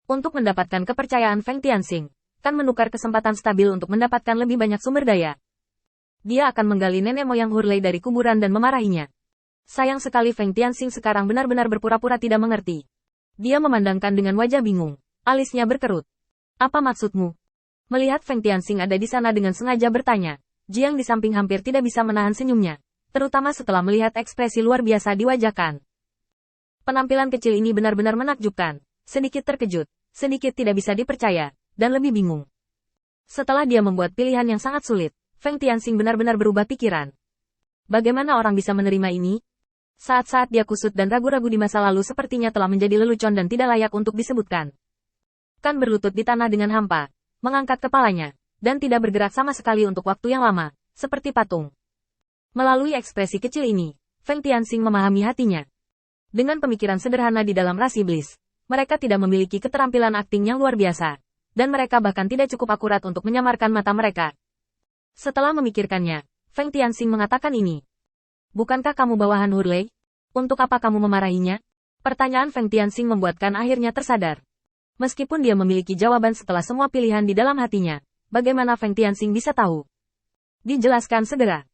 Untuk mendapatkan kepercayaan Feng Tianxing, kan menukar kesempatan stabil untuk mendapatkan lebih banyak sumber daya. Dia akan menggali nenek moyang Hurley dari kuburan dan memarahinya. Sayang sekali Feng Tianxing sekarang benar-benar berpura-pura tidak mengerti. Dia memandangkan dengan wajah bingung. Alisnya berkerut. Apa maksudmu? Melihat Feng Tianxing ada di sana dengan sengaja bertanya, Jiang di samping hampir tidak bisa menahan senyumnya, terutama setelah melihat ekspresi luar biasa di wajah Kan. Penampilan kecil ini benar-benar menakjubkan, sedikit terkejut, sedikit tidak bisa dipercaya, dan lebih bingung. Setelah dia membuat pilihan yang sangat sulit, Feng Tianxing benar-benar berubah pikiran. Bagaimana orang bisa menerima ini? Saat-saat dia kusut dan ragu-ragu di masa lalu sepertinya telah menjadi lelucon dan tidak layak untuk disebutkan. Kan berlutut di tanah dengan hampa, mengangkat kepalanya, dan tidak bergerak sama sekali untuk waktu yang lama, seperti patung. Melalui ekspresi kecil ini, Feng Tianxing memahami hatinya. Dengan pemikiran sederhana di dalam ras iblis, mereka tidak memiliki keterampilan akting yang luar biasa, dan mereka bahkan tidak cukup akurat untuk menyamarkan mata mereka. Setelah memikirkannya, Feng Tianxing mengatakan ini. Bukankah kamu bawahan Hurley? Untuk apa kamu memarahinya? Pertanyaan Feng Tianxing membuatkan akhirnya tersadar. Meskipun dia memiliki jawaban setelah semua pilihan di dalam hatinya, bagaimana Feng Tianxing bisa tahu? Dijelaskan segera.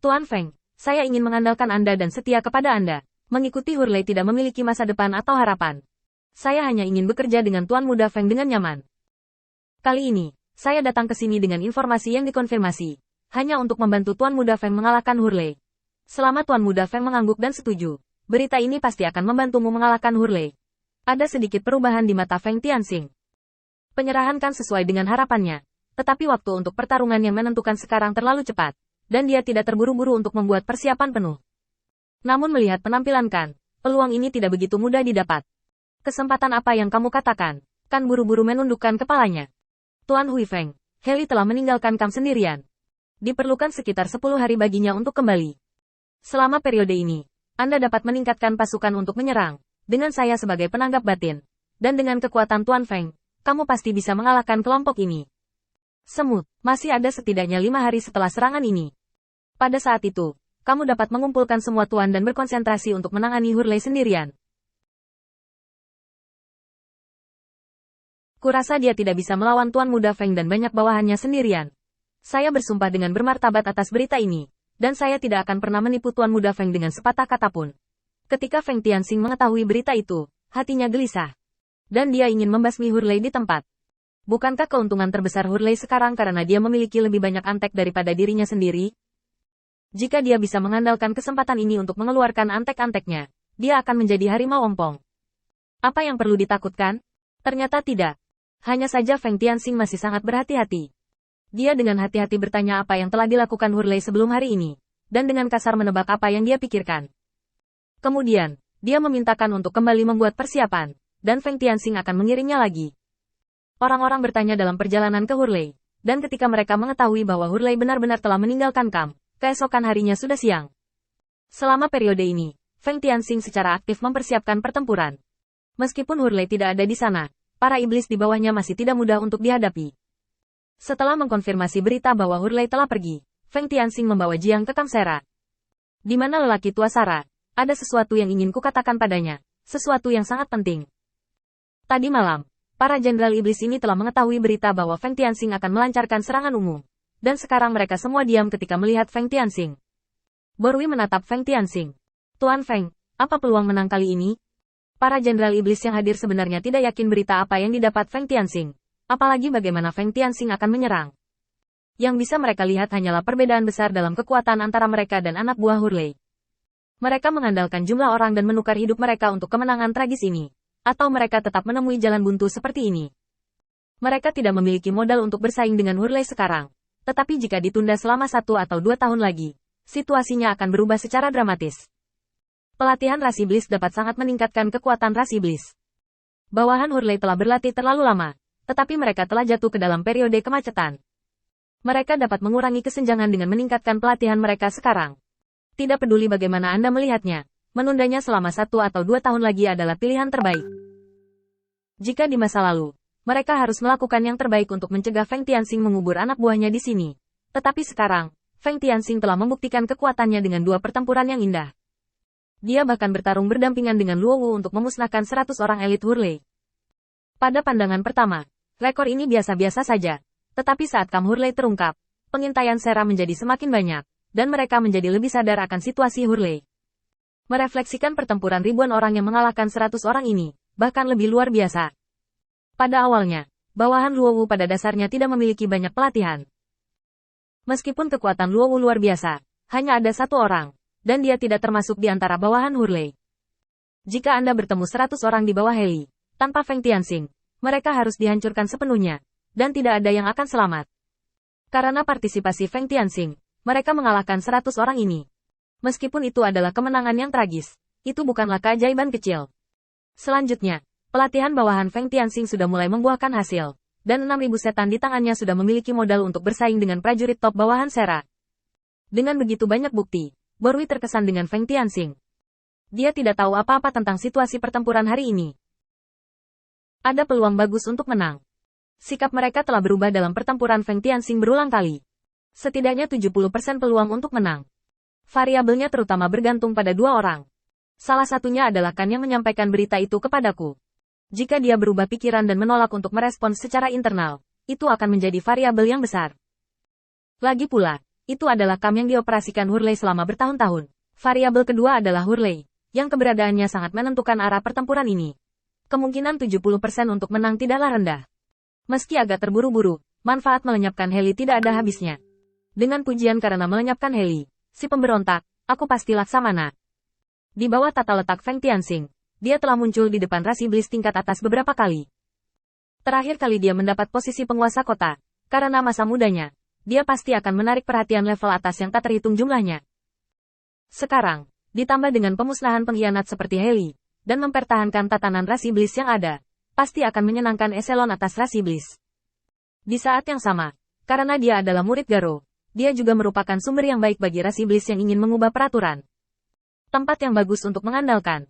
Tuan Feng, saya ingin mengandalkan Anda dan setia kepada Anda. Mengikuti Hurley tidak memiliki masa depan atau harapan. Saya hanya ingin bekerja dengan Tuan Muda Feng dengan nyaman. Kali ini, saya datang ke sini dengan informasi yang dikonfirmasi, hanya untuk membantu Tuan Muda Feng mengalahkan Hurley. Selama Tuan Muda Feng mengangguk dan setuju, berita ini pasti akan membantumu mengalahkan Hurley. Ada sedikit perubahan di mata Feng Tianxing. Penyerahan kan sesuai dengan harapannya, tetapi waktu untuk pertarungan yang menentukan sekarang terlalu cepat, dan dia tidak terburu-buru untuk membuat persiapan penuh. Namun melihat penampilan Kan, peluang ini tidak begitu mudah didapat. Kesempatan apa yang kamu katakan? Kan buru-buru menundukkan kepalanya. Tuan Hui Feng, Heli telah meninggalkan Kam sendirian. Diperlukan sekitar 10 hari baginya untuk kembali. Selama periode ini, Anda dapat meningkatkan pasukan untuk menyerang, dengan saya sebagai penanggap batin. Dan dengan kekuatan Tuan Feng, kamu pasti bisa mengalahkan kelompok ini. Semut, masih ada setidaknya 5 hari setelah serangan ini. Pada saat itu, kamu dapat mengumpulkan semua tuan dan berkonsentrasi untuk menangani Hurley sendirian. Kurasa dia tidak bisa melawan Tuan Muda Feng dan banyak bawahannya sendirian. Saya bersumpah dengan bermartabat atas berita ini. Dan saya tidak akan pernah menipu Tuan Muda Feng dengan sepatah kata pun. Ketika Feng Tianxing mengetahui berita itu, hatinya gelisah. Dan dia ingin membasmi Hurley di tempat. Bukankah keuntungan terbesar Hurley sekarang karena dia memiliki lebih banyak antek daripada dirinya sendiri? Jika dia bisa mengandalkan kesempatan ini untuk mengeluarkan antek-anteknya, dia akan menjadi harimau ompong. Apa yang perlu ditakutkan? Ternyata tidak. Hanya saja Feng Tianxing masih sangat berhati-hati. Dia dengan hati-hati bertanya apa yang telah dilakukan Hurley sebelum hari ini, dan dengan kasar menebak apa yang dia pikirkan. Kemudian, dia memintakan untuk kembali membuat persiapan, dan Feng Tianxing akan mengiringnya lagi. Orang-orang bertanya dalam perjalanan ke Hurley, dan ketika mereka mengetahui bahwa Hurley benar-benar telah meninggalkan Kam, keesokan harinya sudah siang. Selama periode ini, Feng Tianxing secara aktif mempersiapkan pertempuran. Meskipun Hurley tidak ada di sana, para iblis di bawahnya masih tidak mudah untuk dihadapi. Setelah mengkonfirmasi berita bahwa Hurley telah pergi, Feng Tianxing membawa Jiang ke Kamsera. Di mana lelaki tua Sara, ada sesuatu yang ingin kukatakan padanya, sesuatu yang sangat penting. Tadi malam, para jenderal iblis ini telah mengetahui berita bahwa Feng Tianxing akan melancarkan serangan umum. Dan sekarang mereka semua diam ketika melihat Feng Tianxing. Borwi menatap Feng Tianxing. Tuan Feng, apa peluang menang kali ini? Para jenderal iblis yang hadir sebenarnya tidak yakin berita apa yang didapat Feng Tianxing. Apalagi bagaimana Feng Tianxing akan menyerang. Yang bisa mereka lihat hanyalah perbedaan besar dalam kekuatan antara mereka dan anak buah Hurley. Mereka mengandalkan jumlah orang dan menukar hidup mereka untuk kemenangan tragis ini. Atau mereka tetap menemui jalan buntu seperti ini. Mereka tidak memiliki modal untuk bersaing dengan Hurley sekarang. Tetapi jika ditunda selama 1 atau 2 tahun lagi, situasinya akan berubah secara dramatis. Pelatihan ras iblis dapat sangat meningkatkan kekuatan ras iblis. Bawahan Hurley telah berlatih terlalu lama. Tetapi mereka telah jatuh ke dalam periode kemacetan. Mereka dapat mengurangi kesenjangan dengan meningkatkan pelatihan mereka sekarang. Tidak peduli bagaimana Anda melihatnya, menundanya selama 1 atau 2 tahun lagi adalah pilihan terbaik. Jika di masa lalu, mereka harus melakukan yang terbaik untuk mencegah Feng Tianxing mengubur anak buahnya di sini. Tetapi sekarang, Feng Tianxing telah membuktikan kekuatannya dengan 2 pertempuran yang indah. Dia bahkan bertarung berdampingan dengan Luo Wu untuk memusnahkan 100 orang elit Hurley. Pada pandangan pertama, rekor ini biasa-biasa saja. Tetapi saat Kam Hurley terungkap, pengintaian Sera menjadi semakin banyak, dan mereka menjadi lebih sadar akan situasi Hurley. Merefleksikan pertempuran ribuan orang yang mengalahkan 100 orang ini, bahkan lebih luar biasa. Pada awalnya, bawahan Luowu pada dasarnya tidak memiliki banyak pelatihan. Meskipun kekuatan Luowu luar biasa, hanya ada satu orang, dan dia tidak termasuk di antara bawahan Hurley. Jika Anda bertemu 100 orang di bawah heli, tanpa Feng Tianxing, mereka harus dihancurkan sepenuhnya, dan tidak ada yang akan selamat. Karena partisipasi Feng Tianxing, mereka mengalahkan 100 orang ini. Meskipun itu adalah kemenangan yang tragis, itu bukanlah keajaiban kecil. Selanjutnya, pelatihan bawahan Feng Tianxing sudah mulai membuahkan hasil, dan 6.000 setan di tangannya sudah memiliki modal untuk bersaing dengan prajurit top bawahan Sera. Dengan begitu banyak bukti, Borwi terkesan dengan Feng Tianxing. Dia tidak tahu apa-apa tentang situasi pertempuran hari ini. Ada peluang bagus untuk menang. Sikap mereka telah berubah dalam pertempuran Feng Tianxing berulang kali. Setidaknya 70% peluang untuk menang. Variabelnya terutama bergantung pada dua orang. Salah satunya adalah Kan yang menyampaikan berita itu kepadaku. Jika dia berubah pikiran dan menolak untuk merespons secara internal, itu akan menjadi variabel yang besar. Lagi pula, itu adalah Kam yang dioperasikan Hurley selama bertahun-tahun. Variabel kedua adalah Hurley, yang keberadaannya sangat menentukan arah pertempuran ini. Kemungkinan 70% untuk menang tidaklah rendah. Meski agak terburu-buru, manfaat melenyapkan heli tidak ada habisnya. Dengan pujian karena melenyapkan heli, si pemberontak, aku pasti Laksamana. Di bawah tata letak Feng Tianxing, dia telah muncul di depan Rasi Iblis tingkat atas beberapa kali. Terakhir kali dia mendapat posisi penguasa kota, karena masa mudanya, dia pasti akan menarik perhatian level atas yang tak terhitung jumlahnya. Sekarang, ditambah dengan pemusnahan pengkhianat seperti heli, dan mempertahankan tatanan Rasi Iblis yang ada, pasti akan menyenangkan eselon atas Rasi Iblis. Di saat yang sama, karena dia adalah murid Garo, dia juga merupakan sumber yang baik bagi Rasi Iblis yang ingin mengubah peraturan. Tempat yang bagus untuk mengandalkan.